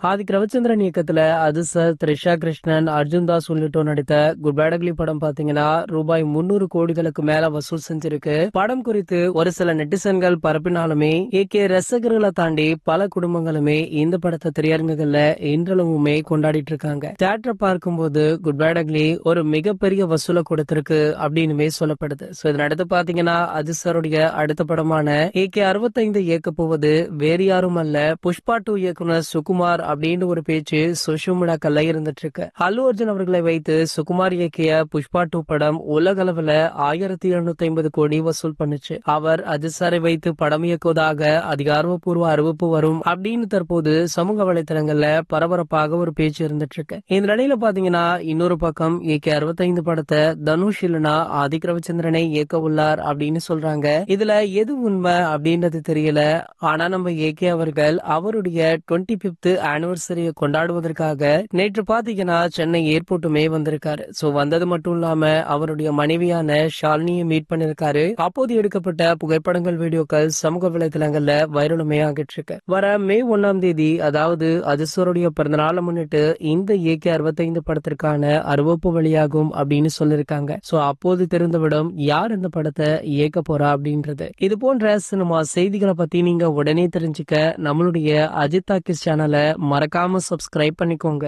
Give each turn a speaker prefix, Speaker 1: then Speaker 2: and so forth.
Speaker 1: ஆதிக் ரவிச்சந்திரன் இயக்கத்துல அதிசர், த்ரிஷா கிருஷ்ணன், அர்ஜுன் தாஸ் உள்ளிட்டோர் நடித்த குட் பேட் அக்லி படம் பாத்தீங்கன்னா ரூபாய் 300 கோடிகளுக்கு மேல வசூல் செஞ்சிருக்கு. படம் குறித்து ஒரு சில நெட்டிசன்கள் பரப்பினாலுமே ரசிகர்களை தாண்டி பல குடும்பங்களுமே இந்த படத்தை திரையரங்குகள்ல இன்றளவுமே கொண்டாடிட்டு இருக்காங்க. தியேட்டரை பார்க்கும்போது குட் பேட் அக்லி ஒரு மிகப்பெரிய வசூலை கொடுத்திருக்கு அப்படின்னுமே சொல்லப்படுது. இதனடுத்து பாத்தீங்கன்னா அதிசருடைய அடுத்த படமான AK-65 இயக்க போவது வேறு யாரும் அல்ல, புஷ்பா 2 இயக்குனர் சுகுமார் அப்படின்னு ஒரு பேச்சு சோசியல் மீடியாக்கள்ல இருந்துட்டு இருக்கு. அல்லு அர்ஜுன் அவர்களை வைத்து சுகுமார் இயக்கிய புஷ்பா 2 படம் உலக அளவுல 1750 கோடி வசூல் பண்ணுச்சு. அவர் அதிசாரை வைத்து படம் இயக்குவதாக அதிகாரப்பூர்வ அறிவிப்பு வரும் அப்படின்னு தற்போது சமூக வலைதளங்கள்ல பரபரப்பாக ஒரு பேச்சு இருந்துட்டு இருக்கு. இந்த நிலையில பாத்தீங்கன்னா இன்னொரு பக்கம் AK-65 படத்தை தனுஷ் இல்லனா ஆதிக் ரவிச்சந்திரனை இயக்க உள்ளார் அப்படின்னு சொல்றாங்க. இதுல எது உண்மை அப்படின்றது தெரியல. ஆனா நம்ம AK அவர்கள் அவருடைய 25th ஆனிவர்சரியை கொண்டாடுவதற்காக நேற்று பாத்தீங்கன்னா சென்னை ஏர்போர்ட்டுமே வந்திருக்காரு. வந்தது மட்டும் இல்லாம அவருடைய மனைவியான ஷாலினியை மீட் பண்ணிருக்காரு. அப்போது எடுக்கப்பட்ட புகைப்படங்கள், வீடியோக்கள் சமூக வலைதளங்கள்ல வைரலுமே ஆகிட்டு இருக்கு. வர மே 1ஆம் தேதி, அதாவது அதிசருடைய பிறந்தநாளை முன்னிட்டு இந்த AK-65 படத்திற்கான அறிவிப்பு வெளியாகும் அப்படின்னு சொல்லிருக்காங்க. அப்போது தெரிந்துவிடும் யார் இந்த படத்தை இயக்க போறா அப்படின்றது. இது போன்ற சினிமா செய்திகளை பத்தி நீங்க உடனே தெரிஞ்சுக்க நம்மளுடைய அஜித் டாக்கீஸ் சேனலை மறக்காம சப்ஸ்கிரைப் பண்ணிக்கோங்க.